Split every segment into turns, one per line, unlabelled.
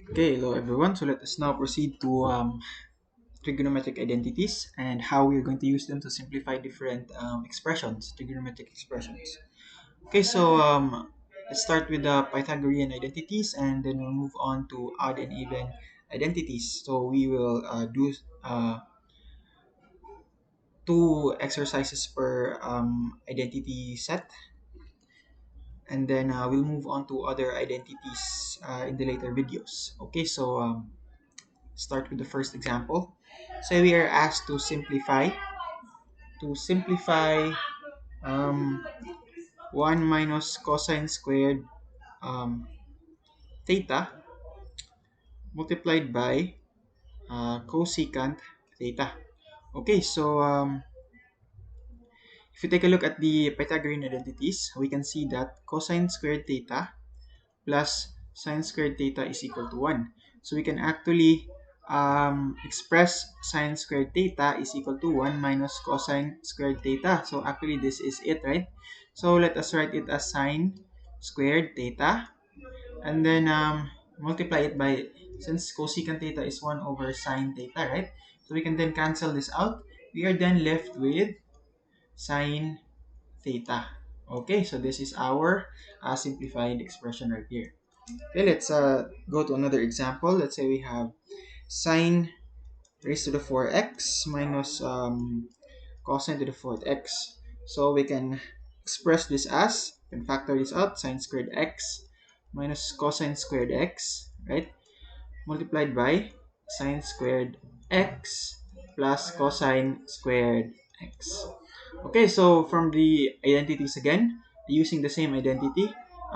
Okay, hello everyone. So let us now proceed to trigonometric identities and how we're going to use them to simplify different expressions, trigonometric expressions. Okay, so let's start with the Pythagorean identities and then we'll move on to odd and even identities. So we will do two exercises per identity set, and then we'll move on to other identities in the later videos. Okay, so start with the first example. So we are asked to simplify um, 1 minus cosine squared um, theta multiplied by cosecant theta. Okay, so if you take a look at the Pythagorean identities, we can see that cosine squared theta plus sine squared theta is equal to 1. So we can actually express sine squared theta is equal to 1 minus cosine squared theta. So actually this is it, right? So let us write it as sine squared theta and then multiply it by, since cosecant theta is 1 over sine theta, right? So we can then cancel this out. We are then left with sine theta. Okay, so this is our simplified expression right here. Okay, let's go to another example. Let's say we have sine raised to the 4x minus cosine to the 4th x. So we can express this as, we can factor this out, sine squared x minus cosine squared x, right? Multiplied by sine squared x plus cosine squared x. Okay, so from the identities again, using the same identity,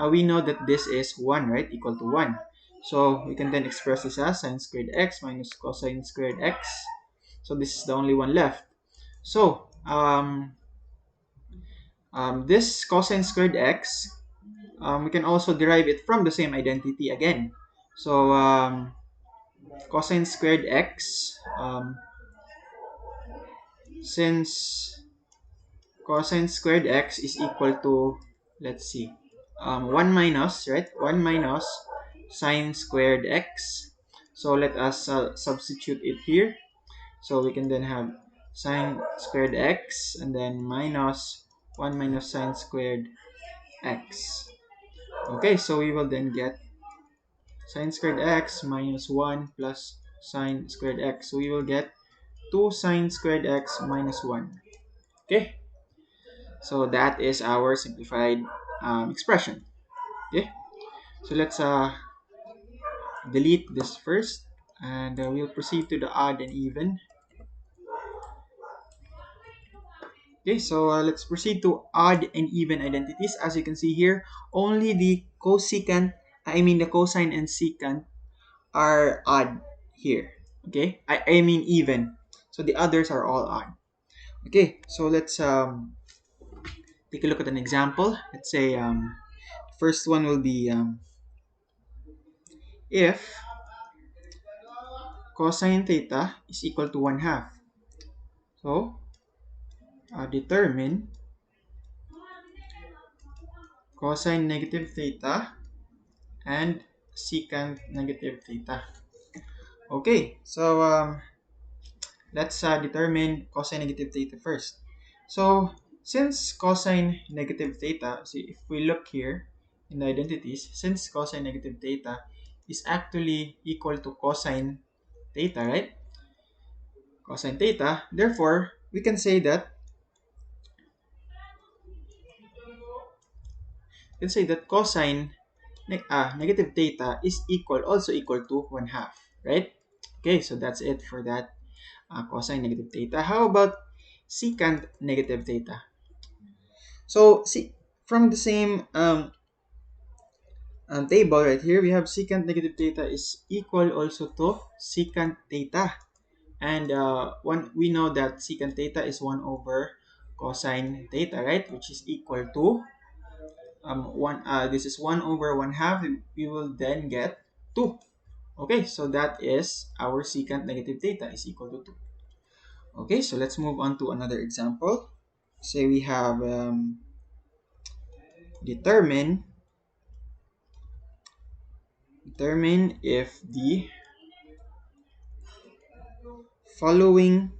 we know that this is 1, right? Equal to 1. So we can then express this as sine squared x minus cosine squared x. So this is the only one left. So this cosine squared x, we can also derive it from the same identity again. So cosine squared x, since cosine squared x is equal to, let's see, 1 minus, right? 1 minus sine squared x. So let us substitute it here. So we can then have sine squared x and then minus 1 minus sine squared x. Okay, so we will then get sine squared x minus 1 plus sine squared x. So we will get 2 sine squared x minus 1. Okay, so that is our simplified expression. Okay, so let's delete this first and we'll proceed to the odd and even. Okay, so let's proceed to odd and even identities. As you can see here, only the cosecant, the cosine and secant are odd here. Okay, I mean even. So the others are all odd. Okay, so let's take a look at an example. Let's say first one will be if cosine theta is equal to 1 half. So determine cosine negative theta and secant negative theta. Okay, so let's determine cosine negative theta first. So since cosine negative theta, see if we look here in the identities, since cosine negative theta is actually equal to cosine theta, right? Cosine theta, therefore we can say that cosine negative theta is also equal to 1 half, right? Okay, so that's it for that cosine negative theta. How about secant negative theta? So see, from the same table right here, we have secant negative theta is equal also to secant theta. And one, we know that secant theta is 1 over cosine theta, right? Which is equal to this is 1 over 1 half. We will then get 2. Okay, so that is our secant negative theta is equal to 2. Okay, so let's move on to another example. Say we have determine Determine if the following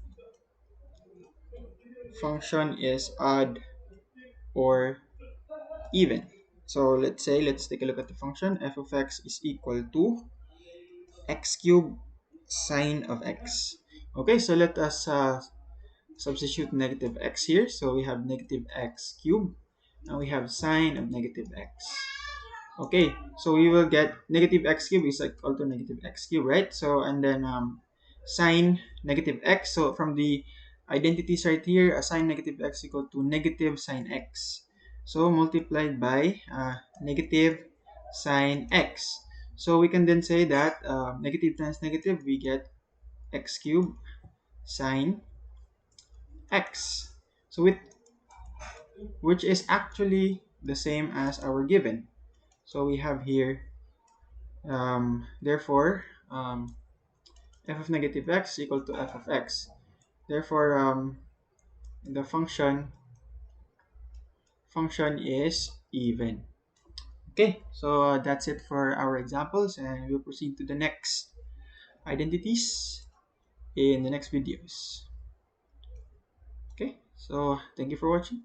function is odd or even. So let's take a look at the function. F of x is equal to x cubed sine of x. Okay, so let us substitute negative x here. So we have negative x cubed, and we have sine of negative x. Okay, so we will get negative x cubed is equal to negative x cubed, right? So, and then sine negative x. So from the identities right here, sine negative x equal to negative sine x. So multiplied by negative sine x. So we can then say that negative times negative, we get x cubed sine x. So which is actually the same as our given. So we have here, therefore, f of negative x equal to f of x. Therefore, the function is even. Okay, so that's it for our examples, and we'll proceed to the next identities in the next videos. Okay, so thank you for watching.